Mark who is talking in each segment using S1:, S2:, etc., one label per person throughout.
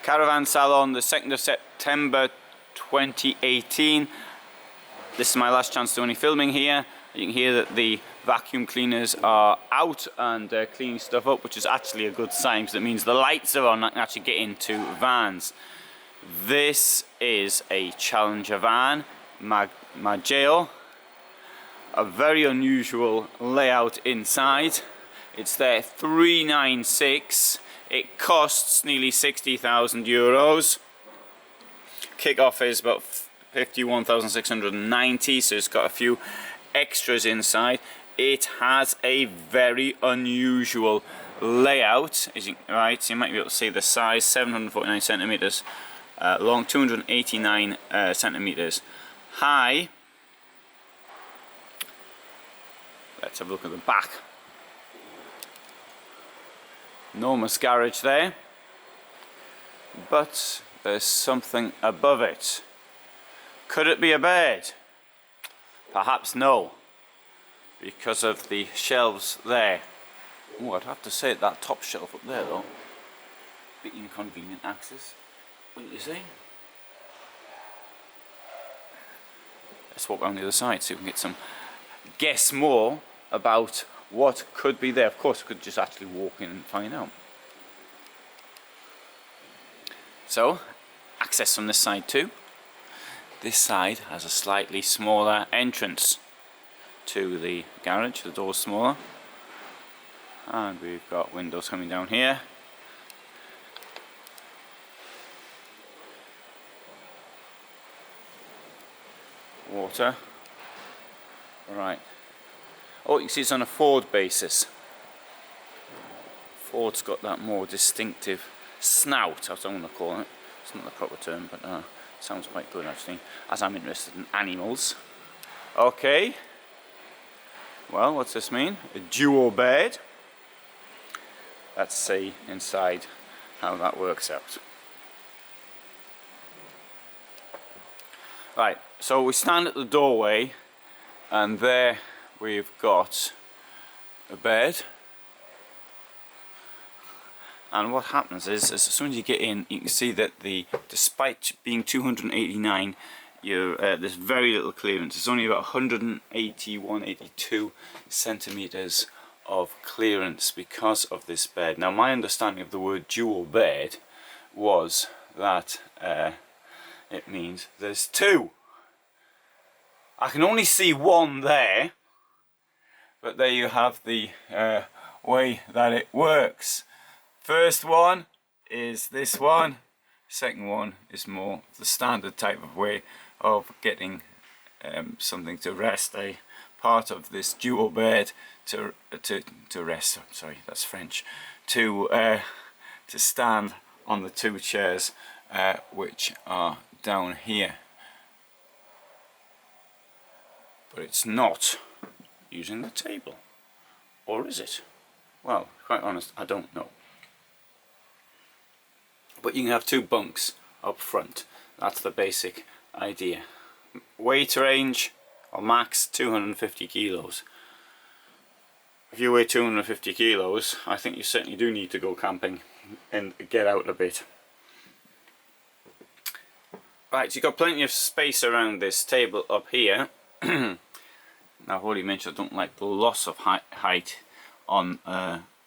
S1: Caravan Salon, the 2nd of September 2018. This is my last chance to do any filming here. You can hear that the vacuum cleaners are out and cleaning stuff up, which is actually a good sign because it means the lights are on. I can actually get into vans. This is a Challenger van, Mageo. A very unusual layout inside. It's their 396. It costs nearly 60,000 euros. Kick-off is about 51,690, so it's got a few extras inside. It has a very unusual layout, right? So you might be able to see the size: 749 centimeters long, 289 centimeters high. Let's have a look at the back. Enormous garage there, but there's something above it. Could it be a bed? Perhaps no, because of the shelves there. Oh, I'd have to say that top shelf up there though, bit inconvenient access, wouldn't you say? Let's walk around the other side so we can get some guess more about what could be there. Of course, we could just actually walk in and find out. So, access from this side too. This side has a slightly smaller entrance to the garage. The door's smaller. And we've got windows coming down here. Water. Right. Oh, you can see it's on a Ford basis. Ford's got that more distinctive snout, that's what I'm going to call it. It's not the proper term, but it sounds quite good actually, as I'm interested in animals. Okay. Well, what's this mean? A dual bed. Let's see inside how that works out. Right, so we stand at the doorway, and there we've got a bed, and what happens is as soon as you get in, you can see that despite being 289, there's very little clearance. It's only about 181, 82 centimeters of clearance because of this bed. Now, my understanding of the word dual bed was that it means there's two. I can only see one there, but there you have the way that it works. First one is this one. Second one is more the standard type of way of getting something to rest. A part of this dual bed to rest. Sorry, that's French. To stand on the two chairs which are down here. But it's not using the table, or is it? Well, quite honest, I don't know. But you can have two bunks up front. That's the basic idea. Weight range, or max, 250 kilos. If you weigh 250 kilos, I think you certainly do need to go camping and get out a bit. Right, so you've got plenty of space around this table up here. Now, I've already mentioned I don't like the loss of height on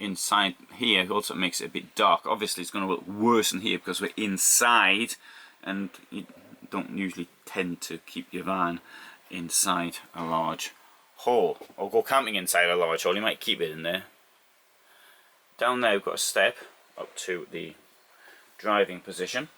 S1: inside here. It also makes it a bit dark. Obviously, it's going to look worse in here because we're inside, and you don't usually tend to keep your van inside a large hall, or go camping inside a large hall. You might keep it in there. Down there, we've got a step up to the driving position.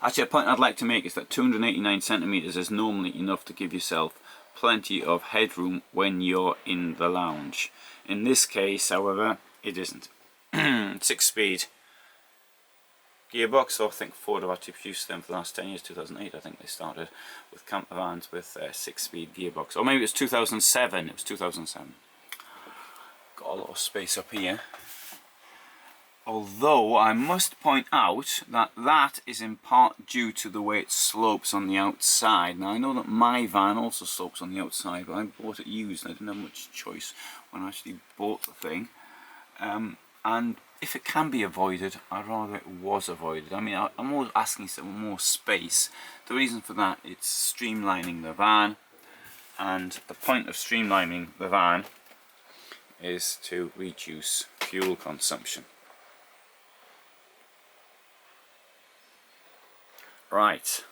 S1: Actually, a point I'd like to make is that 289 centimeters is normally enough to give yourself plenty of headroom when you're in the lounge. In this case, however, it isn't. 6-speed gearbox, so I think Ford have actually produced them for the last 10 years. 2008, I think they started with camper vans with a 6-speed gearbox. Or maybe it was 2007. It was 2007. Got a lot of space up here. Although I must point out that that is in part due to the way it slopes on the outside. Now, I know that my van also slopes on the outside, but I bought it used and I didn't have much choice when I actually bought the thing. and if it can be avoided, I'd rather it was avoided. I mean, I'm always asking for more space. The reason for that, it's streamlining the van, and the point of streamlining the van is to reduce fuel consumption. Right,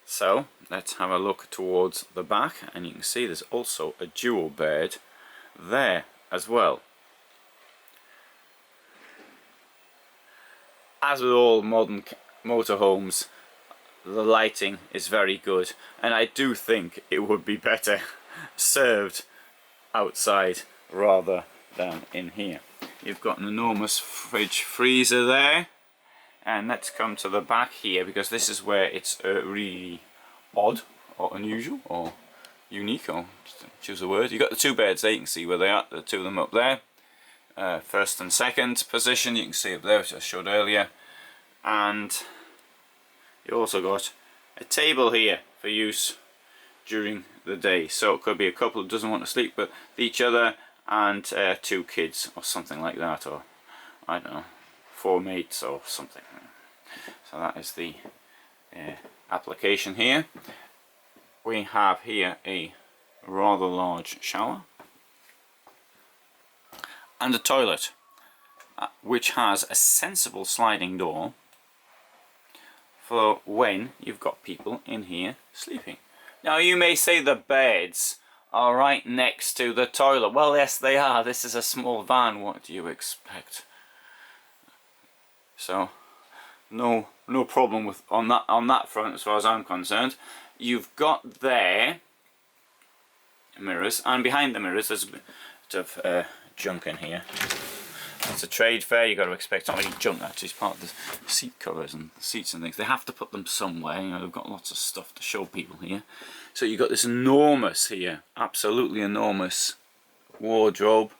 S1: so let's have a look towards the back, and you can see there's also a dual bed there as well. As with all modern motorhomes, the lighting is very good, and I do think it would be better served outside rather than in here. You've got an enormous fridge freezer there, and let's come to the back here, because this is where it's really odd or unusual or unique, or choose a word. You've got the two beds there, you can see where they are, the two of them up there. First and second position, you can see up there, which I showed earlier. And you also got a table here for use during the day, so it could be a couple who doesn't want to sleep with each other, and two kids or something like that, or I don't know, 4 mates or something. So that is the application here. We have here a rather large shower and a toilet, which has a sensible sliding door for when you've got people in here sleeping. Now you may say the beds are right next to the toilet. Well, yes they are. This is a small van, what do you expect? So no problem with on that front as far as I'm concerned. You've got there mirrors, and behind the mirrors there's a bit of junk in here. It's a trade fair, you've got to expect. It's not really junk actually, it's part of the seat covers and seats and things. They have to put them somewhere, you know, they've got lots of stuff to show people here. So you've got this enormous here, absolutely enormous wardrobe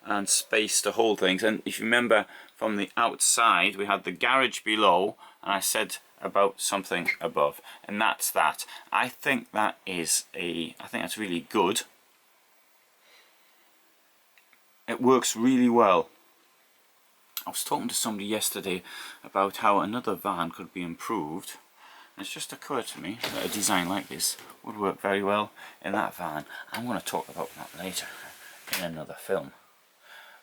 S1: and space to hold things. And if you remember from the outside, we had the garage below, and I said about something above, and that's that. I think that's really good. It works really well. I was talking to somebody yesterday about how another van could be improved, and it's just occurred to me that a design like this would work very well in that van. I'm going to talk about that later in another film.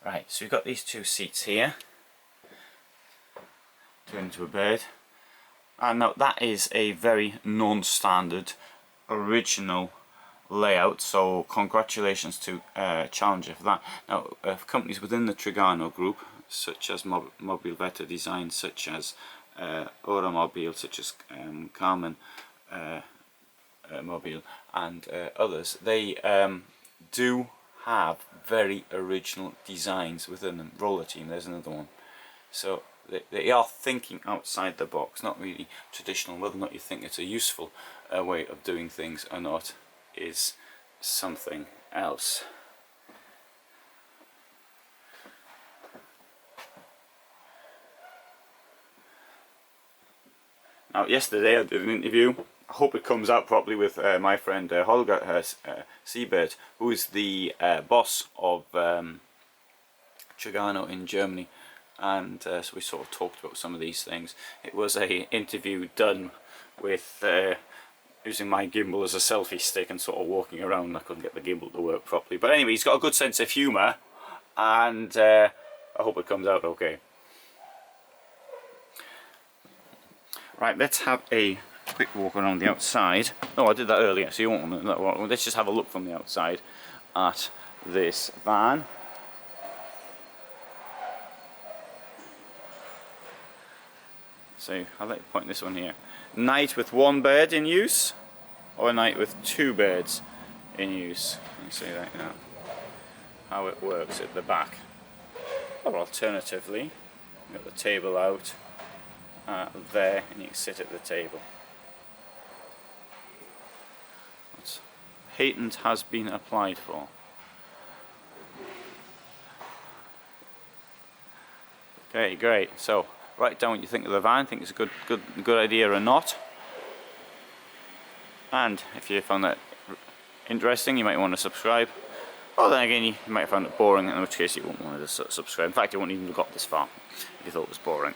S1: Right, so we've got these two seats here, two into a bed, and now that is a very non-standard original layout, so congratulations to Challenger for that. Now companies within the Trigano group, such as Mobile Veta Design, such as Automobile, such as Carmen Mobile, and others, they do have very original designs within them. Roller Team, there's another one. So they are thinking outside the box, not really traditional. Whether or not you think it's a useful way of doing things or not is something else. Now yesterday I did an interview, I hope it comes out properly, with my friend Holger Siebert, who is the boss of Trigano in Germany, and so we sort of talked about some of these things. It was a interview done with using my gimbal as a selfie stick and sort of walking around. I couldn't get the gimbal to work properly, but anyway, he's got a good sense of humour, and I hope it comes out okay. Right, let's have a quick walk around the outside. No, I did that earlier, so you won't want to. Let's just have a look from the outside at this van. So I'll let you point this one here. Night with one bed in use, or a night with two beds in use. You can see that, you know, how it works at the back. Or alternatively, you've got the table out there, and you can sit at the table. Patent has been applied for. Okay, great. So write down what you think of the van. Think it's a good idea or not. And if you found that interesting, you might want to subscribe. Or then again, you might have found it boring, in which case you won't want to subscribe. In fact, you won't even have got this far if you thought it was boring.